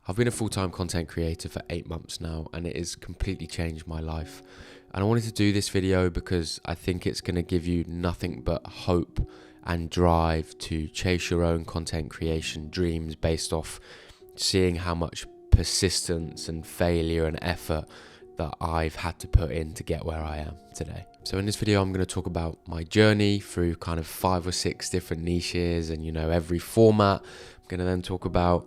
I've been a full-time content creator for 8 months now, and it has completely changed my life. And I wanted to do this video because I think it's going to give you nothing but hope and drive to chase your own content creation dreams based off seeing how much persistence and failure and effort that I've had to put in to get where I am today. So in this video, I'm going to talk about my journey through kind of 5 or 6 different niches and, every format. I'm going to then talk about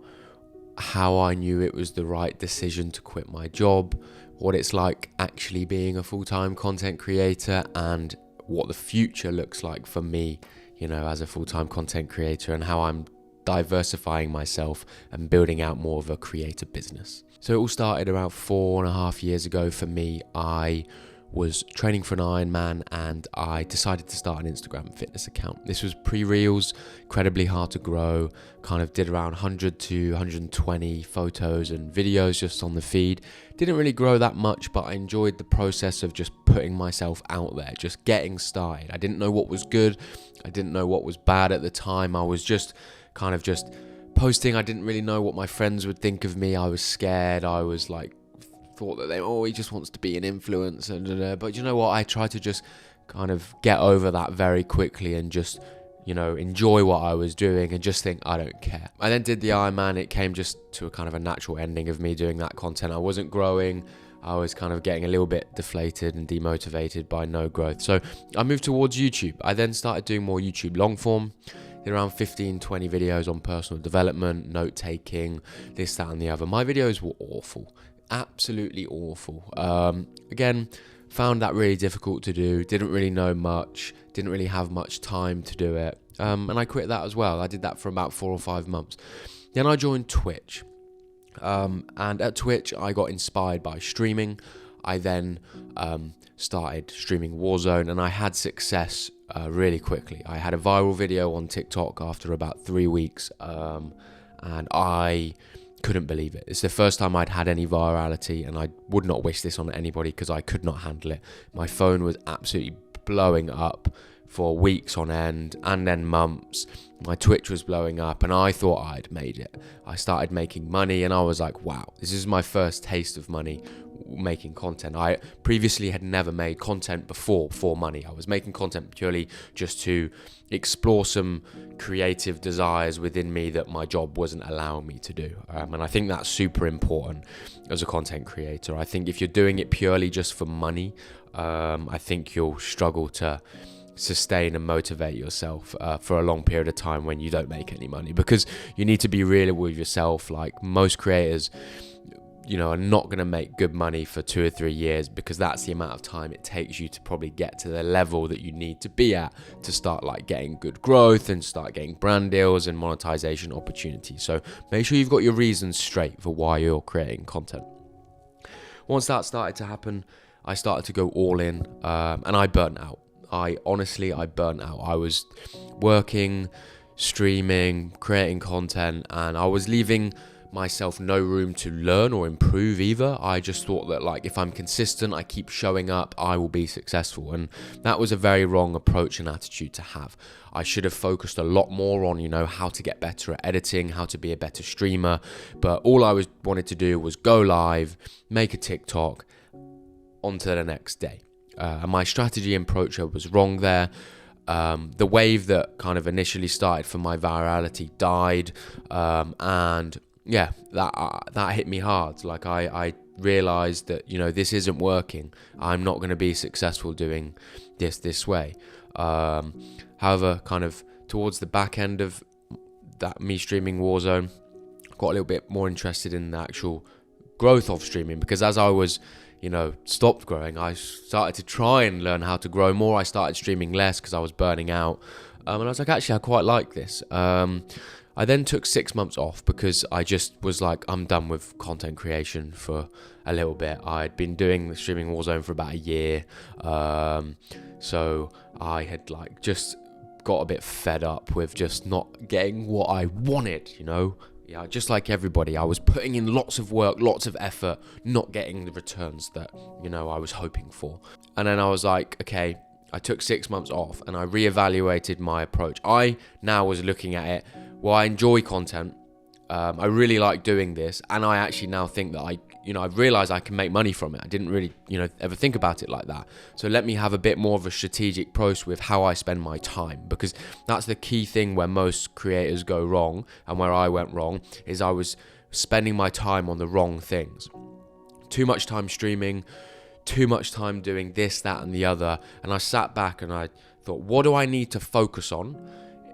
how I knew it was the right decision to quit my job, what it's like actually being a full-time content creator, and what the future looks like for me, as a full-time content creator, and how I'm diversifying myself and building out more of a creator business. So it all started around 4.5 years ago for me. I was training for an Ironman and I decided to start an Instagram fitness account. This was pre-reels, incredibly hard to grow, kind of did around 100 to 120 photos and videos just on the feed. Didn't really grow that much, but I enjoyed the process of just putting myself out there, just getting started. I didn't know what was good, I didn't know what was bad at the time. I was just posting. I didn't really know what my friends would think of me. I was scared. I was thought that he just wants to be an influencer. But you know what? I tried to just kind of get over that very quickly and just, enjoy what I was doing and just think, I don't care. I then did the Ironman. It came just to a kind of a natural ending of me doing that content. I wasn't growing. I was kind of getting a little bit deflated and demotivated by no growth. So I moved towards YouTube. I then started doing more YouTube long form. Did around 15, 20 videos on personal development, note taking, this, that, and the other. My videos were awful. Absolutely awful. Again, found that really difficult to do. Didn't really know much. Didn't really have much time to do it. And I quit that as well. I did that for about 4 or 5 months. Then I joined Twitch. And at Twitch, I got inspired by streaming. I then started streaming Warzone, and I had success really quickly. I had a viral video on TikTok after about 3 weeks, and I couldn't believe it. It's the first time I'd had any virality, and I would not wish this on anybody because I could not handle it. My phone was absolutely blowing up for weeks on end, and then months. My Twitch was blowing up, and I thought I'd made it. I started making money, and I was like, wow, this is my first taste of money making content. I previously had never made content before for money. I was making content purely just to explore some creative desires within me that my job wasn't allowing me to do. And I think that's super important as a content creator. I think if you're doing it purely just for money, I think you'll struggle to sustain and motivate yourself for a long period of time when you don't make any money, because you need to be real with yourself. Like most creators, are not going to make good money for 2 or 3 years, because that's the amount of time it takes you to probably get to the level that you need to be at to start getting good growth and start getting brand deals and monetization opportunities. So make sure you've got your reasons straight for why you're creating content. Once that started to happen, I started to go all in, and I burnt out. I burnt out. I was working, streaming, creating content, and I was leaving myself no room to learn or improve either. I just thought that if I'm consistent, I keep showing up, I will be successful. And that was a very wrong approach and attitude to have. I should have focused a lot more on, how to get better at editing, how to be a better streamer. But all I wanted to do was go live, make a TikTok, on to the next day. And my strategy and approach was wrong there. The wave that kind of initially started for my virality died, and yeah, that hit me hard. I realized that this isn't working. I'm not going to be successful doing this way. However, kind of towards the back end of that, me streaming Warzone, got a little bit more interested in the actual growth of streaming, because as I was stopped growing, I started to try and learn how to grow more. I started streaming less because I was burning out. And I was like, actually, I quite like this. I then took 6 months off because I just was like, I'm done with content creation for a little bit. I'd been doing the streaming Warzone for about a year. So I had just got a bit fed up with just not getting what I wanted, Yeah, just like everybody, I was putting in lots of work, lots of effort, not getting the returns that, I was hoping for. And then I was like, okay, I took 6 months off and I reevaluated my approach. I now was looking at it, well, I enjoy content. I really like doing this, and I actually now think that I've realized I can make money from it. I didn't really, ever think about it like that. So let me have a bit more of a strategic approach with how I spend my time, because that's the key thing where most creators go wrong, and where I went wrong is I was spending my time on the wrong things. Too much time streaming, too much time doing this, that, and the other. And I sat back and I thought, what do I need to focus on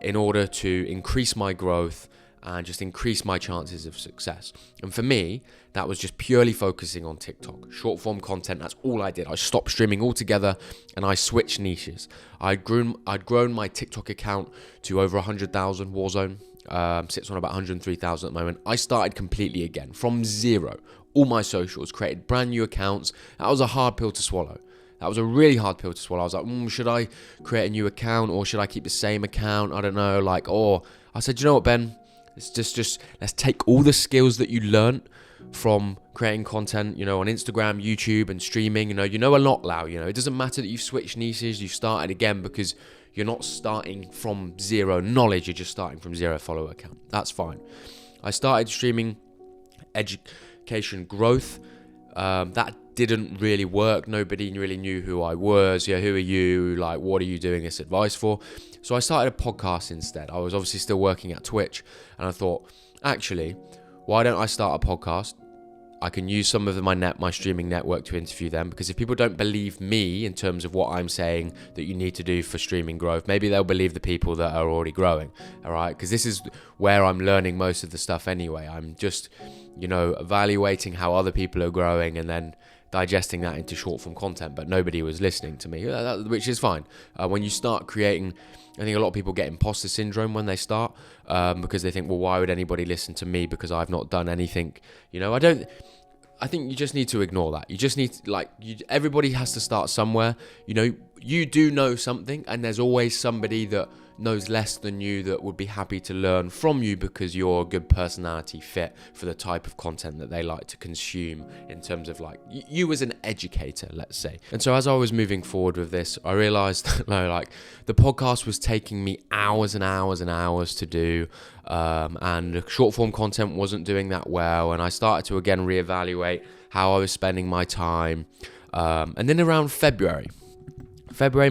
in order to increase my growth and just increase my chances of success? And for me, that was just purely focusing on TikTok. Short form content, that's all I did. I stopped streaming altogether and I switched niches. I'd grown my TikTok account to over 100,000. Warzone sits on about 103,000 at the moment. I started completely again from zero. All my socials, created brand new accounts. That was a hard pill to swallow. That was a really hard pill to swallow. I was like, should I create a new account or should I keep the same account? I don't know. I said, you know what, Ben? It's just let's take all the skills that you learned from creating content, on Instagram, YouTube, and streaming. You know a lot now. It doesn't matter that you've switched niches, you've started again, because you're not starting from zero knowledge. You're just starting from zero follower account. That's fine. I started streaming education growth. That didn't really work. Nobody really knew who I was. Who are you? What are you doing this advice for? So I started a podcast instead. I was obviously still working at Twitch, and I thought, actually, why don't I start a podcast? I can use some of my streaming network to interview them, because if people don't believe me in terms of what I'm saying that you need to do for streaming growth, maybe they'll believe the people that are already growing, all right? Because this is where I'm learning most of the stuff anyway. I'm just, evaluating how other people are growing and then digesting that into short form content, but nobody was listening to me, which is fine. When you start creating, I think a lot of people get imposter syndrome when they start, because they think, well, why would anybody listen to me because I've not done anything? I think you just need to ignore that. You just need everybody has to start somewhere. You do know something, and there's always somebody that knows less than you that would be happy to learn from you, because you're a good personality fit for the type of content that they like to consume, in terms of you as an educator, let's say. And so as I was moving forward with this, I realized that the podcast was taking me hours and hours and hours to do, and short form content wasn't doing that well, and I started to again reevaluate how I was spending my time, and then around February,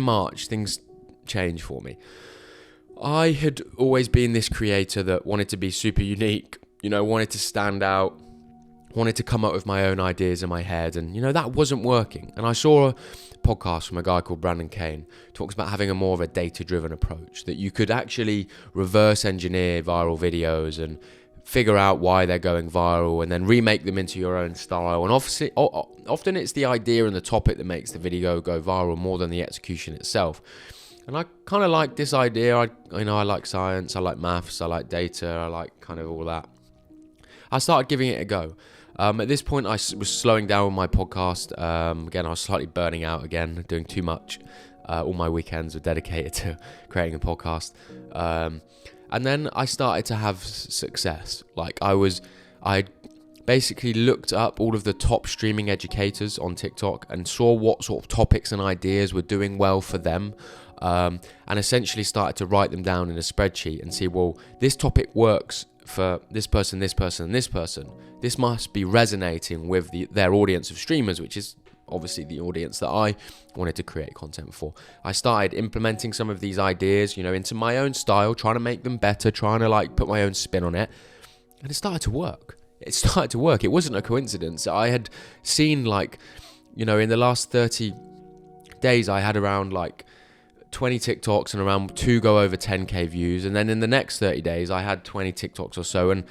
March, things changed for me. I had always been this creator that wanted to be super unique, wanted to stand out, wanted to come up with my own ideas in my head, and that wasn't working. And I saw a podcast from a guy called Brandon Kane, talks about having a more of a data-driven approach, that you could actually reverse engineer viral videos and figure out why they're going viral and then remake them into your own style. And obviously, often it's the idea and the topic that makes the video go viral more than the execution itself. And I kind of like this idea. I like science, I like maths, I like data, I like kind of all that. I started giving it a go. At this point, I was slowing down with my podcast. Again, I was slightly burning out again, doing too much. All my weekends were dedicated to creating a podcast. And then I started to have success. I basically looked up all of the top streaming educators on TikTok and saw what sort of topics and ideas were doing well for them. And essentially started to write them down in a spreadsheet and see, well, this topic works for this person, this person, and this person. This must be resonating with their audience of streamers, which is obviously the audience that I wanted to create content for. I started implementing some of these ideas, into my own style, trying to make them better, trying to put my own spin on it. And it started to work. It wasn't a coincidence. I had seen in the last 30 days, I had around 20 TikToks and around 2 go over 10k views, and then in the next 30 days I had 20 TikToks or so, and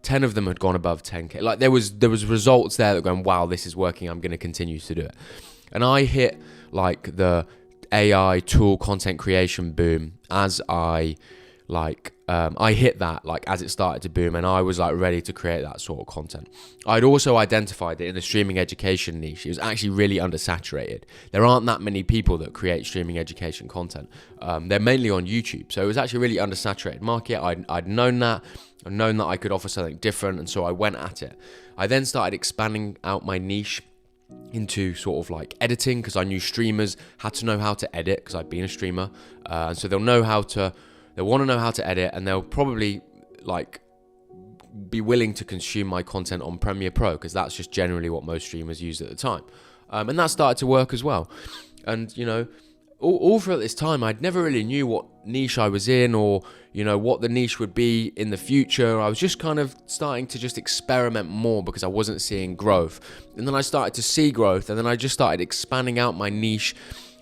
10 of them had gone above 10k. There was results there that going, wow, this is working, I'm going to continue to do it. And I hit the AI tool content creation boom as I hit that as it started to boom, and I was ready to create that sort of content. I'd also identified that in the streaming education niche, it was actually really undersaturated. There aren't that many people that create streaming education content. They're mainly on YouTube, so it was actually really undersaturated market. I'd known that. I'd known that I could offer something different, and so I went at it. I then started expanding out my niche into sort of editing, because I knew streamers had to know how to edit, because I'd been a streamer, and so they'll want to know how to edit, and they'll probably be willing to consume my content on Premiere Pro, because that's just generally what most streamers used at the time. And that started to work as well. And, you know, all throughout this time, I'd never really knew what niche I was in, or, you know, what the niche would be in the future. I was just kind of starting to just experiment more because I wasn't seeing growth. And then I started to see growth, and then I just started expanding out my niche.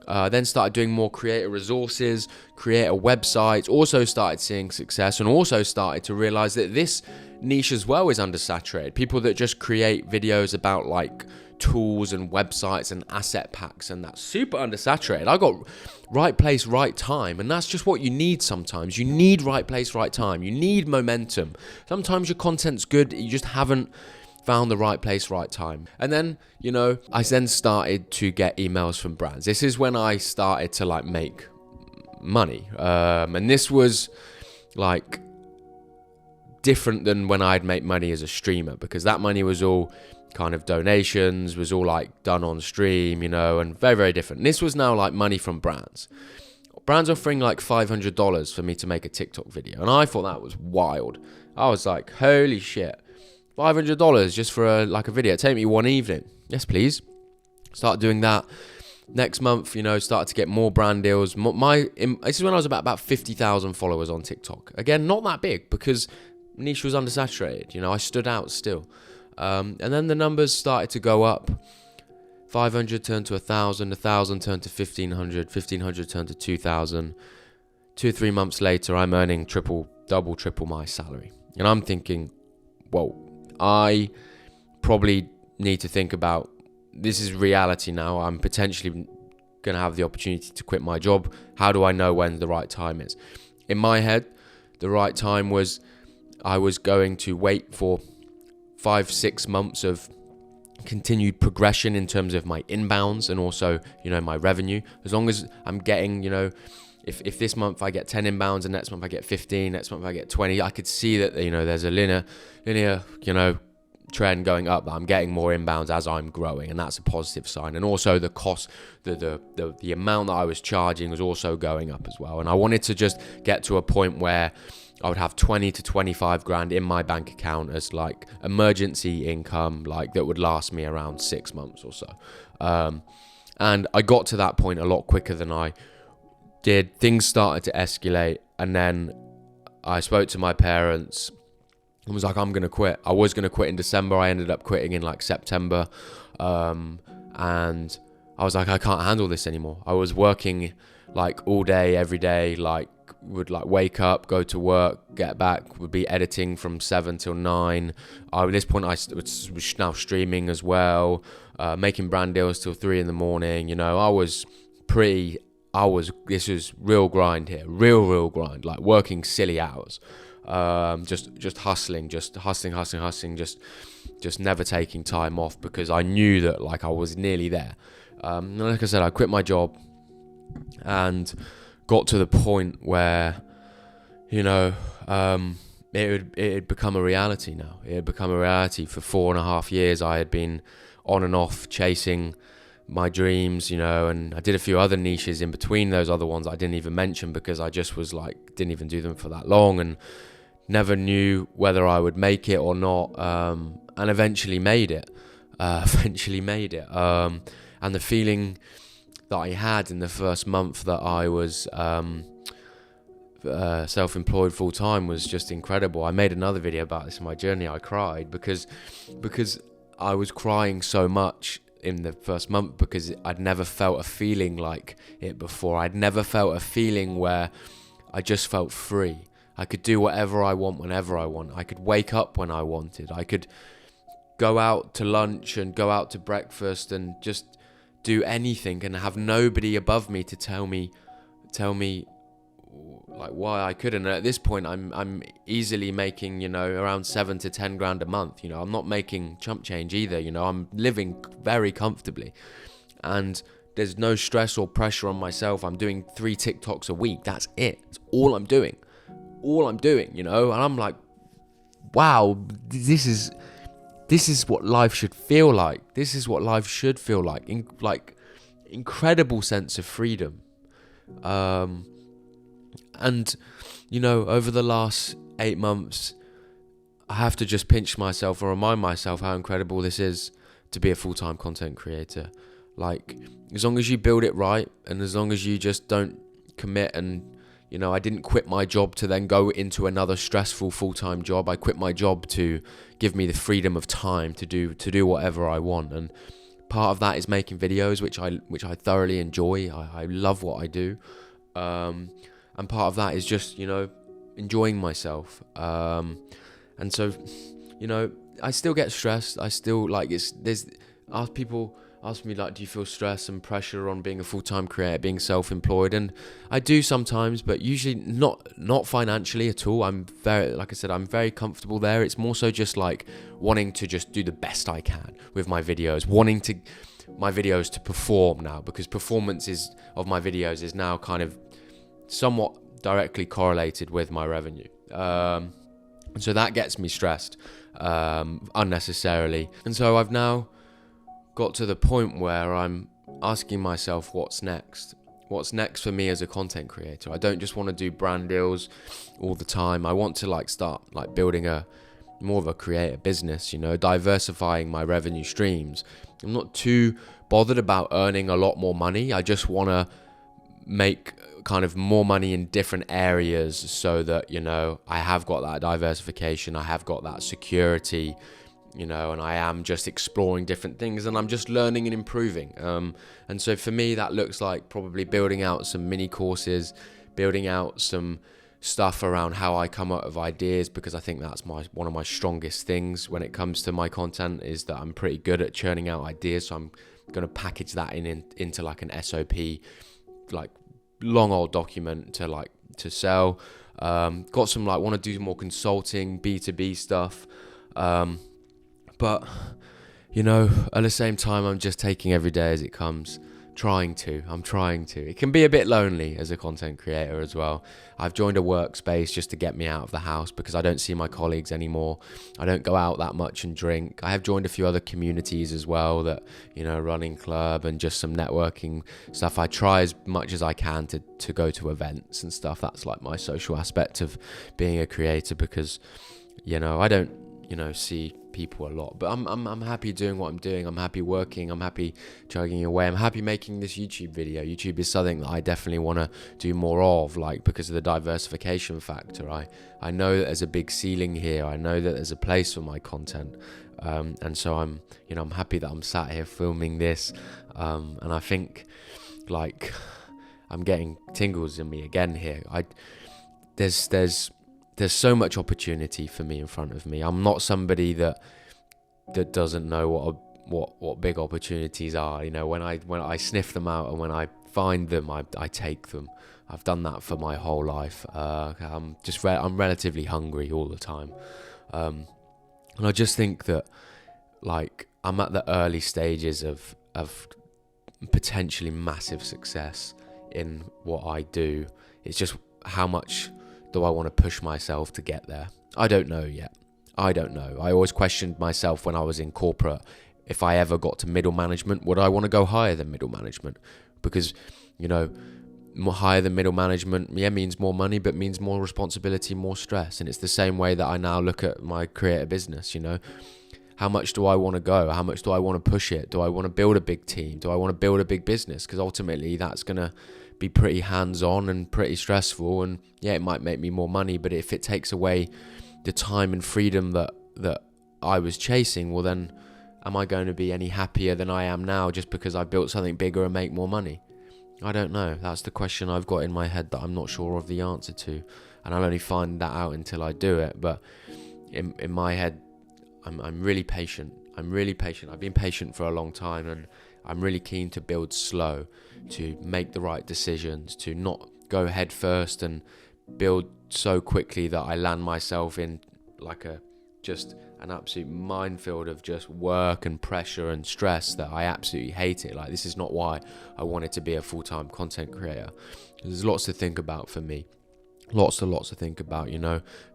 Then started doing more creator resources, creator websites, also started seeing success, and also started to realize that this niche as well is undersaturated. People that just create videos about like tools and websites and asset packs, and that's super undersaturated. I got right place, right time, and that's just what you need sometimes. You need right place, right time. You need momentum. Sometimes your content's good, you just haven't found the right place, right time. And then, you know, I then started to get emails from brands. This is when I started to like make money. And this was like different than when I'd make money as a streamer, because that money was all kind of donations, was all like done on stream, you know, and very, very different. And this was now like money from brands. Brands offering like $500 for me to make a TikTok video. And I thought that was wild. I was like, holy shit. $500 just for a video. Take me one evening. Yes, please. Start doing that. Next month, you know, started to get more brand deals. This is when I was about 50,000 followers on TikTok. Again, not that big because niche was undersaturated. You know, I stood out still. And then the numbers started to go up. 500 turned to 1,000. 1,000 turned to 1,500. 1,500 turned to 2,000. 2 or 3 months later, I'm earning triple my salary. And I'm thinking, whoa. I probably need to think about, this is reality now. I'm potentially going to have the opportunity to quit my job. How do I know when the right time is? In my head, the right time was I was going to wait for 5-6 months of continued progression in terms of my inbounds and also, you know, my revenue. As long as I'm getting, you know, if this month I get 10 inbounds and next month I get 15, next month I get 20, I could see that, you know, there's a linear, you know, trend going up, that I'm getting more inbounds as I'm growing, and that's a positive sign. And also the cost, the amount that I was charging was also going up as well. And I wanted to just get to a point where I would have 20 to 25 grand in my bank account as like emergency income, like that would last me around 6 months or so. And I got to that point a lot quicker than I did. Things started to escalate, and then I spoke to my parents and was like, I'm going to quit. I was going to quit in December. I ended up quitting in like September. And I was like, I can't handle this anymore. I was working like all day, every day, like would like wake up, go to work, get back, would be editing from 7 till 9. At this point, I was now streaming as well, making brand deals till 3 in the morning. You know, this was real grind here, real grind, like working silly hours. Just hustling, just never taking time off, because I knew that like I was nearly there. Like I said, I quit my job and got to the point where, you know, it had become a reality now. It had become a reality. For 4.5 years, I had been on and off chasing my dreams, you know, and I did a few other niches in between those other ones I didn't even mention because I just was like, didn't even do them for that long, and never knew whether I would make it or not, and eventually made it. And the feeling that I had in the first month that I was self-employed full-time was just incredible. I made another video about this in my journey. I cried because I was crying so much in the first month because I'd never felt a feeling like it before. I'd never felt a feeling where I just felt free. I could do whatever I want whenever I want. I could wake up when I wanted. I could go out to lunch and go out to breakfast and just do anything and have nobody above me to tell me like why I couldn't. And at this point, I'm easily making, you know, around 7 to 10 grand a month. You know, I'm not making chump change either. You know, I'm living very comfortably, and there's no stress or pressure on myself. I'm doing 3 TikToks a week. That's it. It's all I'm doing. You know, and I'm like, wow, this is what life should feel like. This is what life should feel like. Incredible sense of freedom. And, you know, over the last 8 months, I have to just pinch myself or remind myself how incredible this is to be a full-time content creator. Like, as long as you build it right, and as long as you just don't commit, and I didn't quit my job to then go into another stressful full-time job. I quit my job to give me the freedom of time to do whatever I want, and part of that is making videos, which I thoroughly enjoy. I love what I do, and part of that is just enjoying myself. And so, I still get stressed. I still people ask me, like, do you feel stress and pressure on being a full-time creator, being self-employed? And I do sometimes, but usually not financially at all. I'm very comfortable there. It's more so just like wanting to just do the best I can with my videos, wanting my videos to perform now, because performance of my videos is now kind of somewhat directly correlated with my revenue. So that gets me stressed unnecessarily. And so I've now got to the point where I'm asking myself, what's next? What's next for me as a content creator? I don't just want to do brand deals all the time. I want to start building more of a creator business, diversifying my revenue streams. I'm not too bothered about earning a lot more money. I just want to make kind of more money in different areas so that, I have got that diversification, I have got that security, and I am just exploring different things, and I'm just learning and improving. And so for me, that looks like probably building out some mini courses, building out some stuff around how I come up with ideas, because I think that's one of my strongest things when it comes to my content, is that I'm pretty good at churning out ideas. So I'm going to package that into like an SOP, like long old document to sell. Got some want to do more consulting, B2B stuff. But, at the same time, I'm just taking every day as it comes. I'm trying to. It can be a bit lonely as a content creator as well. I've joined a workspace just to get me out of the house, because I don't see my colleagues anymore. I don't go out that much and drink. I have joined a few other communities as well, that, running club and just some networking stuff. I try as much as I can to go to events and stuff. That's like my social aspect of being a creator, because, I don't, see people a lot, but I'm happy doing what I'm doing. I'm happy working. I'm happy chugging away. I'm happy making this YouTube video. YouTube is something that I definitely want to do more of, because of the diversification factor. I know that there's a big ceiling here. I know that there's a place for my content, and so I'm happy that I'm sat here filming this, and I think I'm getting tingles in me again here. There's so much opportunity for me in front of me. I'm not somebody that doesn't know what big opportunities are. When I sniff them out, and when I find them, I take them. I've done that for my whole life. I'm relatively hungry all the time, and I just think that I'm at the early stages of potentially massive success in what I do. It's just how much do I want to push myself to get there? I don't know yet. I don't know. I always questioned myself when I was in corporate, if I ever got to middle management, would I want to go higher than middle management? Because, higher than middle management, means more money, but means more responsibility, more stress. And it's the same way that I now look at my creative business, How much do I want to go? How much do I want to push it? Do I want to build a big team? Do I want to build a big business? Because ultimately that's going to be pretty hands-on and pretty stressful, and it might make me more money, but if it takes away the time and freedom that I was chasing, well then am I going to be any happier than I am now just because I built something bigger and make more money? I don't know. That's the question I've got in my head that I'm not sure of the answer to, and I'll only find that out until I do it. But in my head, I'm really patient. I've been patient for a long time, and I'm really keen to build slow, to make the right decisions, to not go head first and build so quickly that I land myself in just an absolute minefield of just work and pressure and stress that I absolutely hate it. This is not why I wanted to be a full-time content creator. There's lots to think about for me. Lots to think about,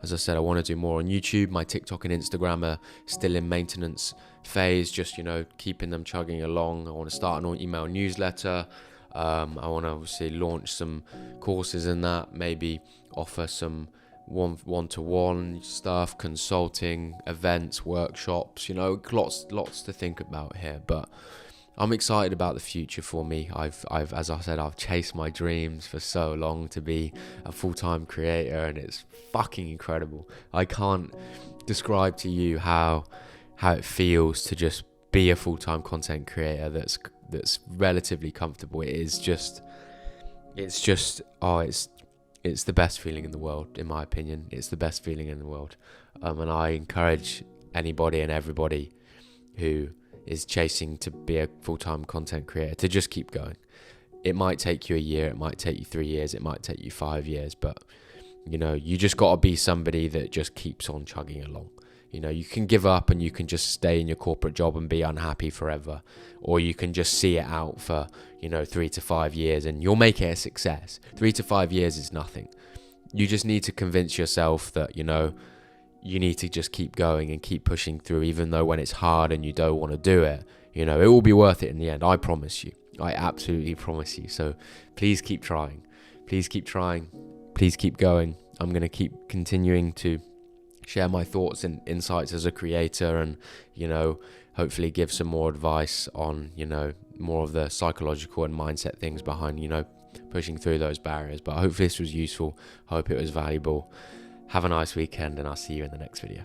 As I said, I want to do more on YouTube. My TikTok and Instagram are still in maintenance phase, just, keeping them chugging along. I want to start an email newsletter. I want to obviously launch some courses in that, maybe offer some one-to-one stuff, consulting, events, workshops, lots to think about here. But I'm excited about the future for me. I've as I said, I've chased my dreams for so long to be a full-time creator, and it's fucking incredible. I can't describe to you how it feels to just be a full-time content creator that's relatively comfortable. It's the best feeling in the world, in my opinion. It's the best feeling in the world. And I encourage anybody and everybody who is chasing to be a full-time content creator to just keep going. It might take you a year, it might take you 3 years, it might take you 5 years, but you just got to be somebody that just keeps on chugging along. You can give up and you can just stay in your corporate job and be unhappy forever, or you can just see it out for 3 to 5 years and you'll make it a success. 3 to 5 years is nothing. You just need to convince yourself that you need to just keep going and keep pushing through, even though when it's hard and you don't want to do it, it will be worth it in the end. I promise you. I absolutely promise you. So please keep trying. Please keep trying. Please keep going. I'm going to keep continuing to share my thoughts and insights as a creator, and hopefully give some more advice on more of the psychological and mindset things behind pushing through those barriers. But hopefully this was useful. Hope it was valuable. Have a nice weekend, and I'll see you in the next video.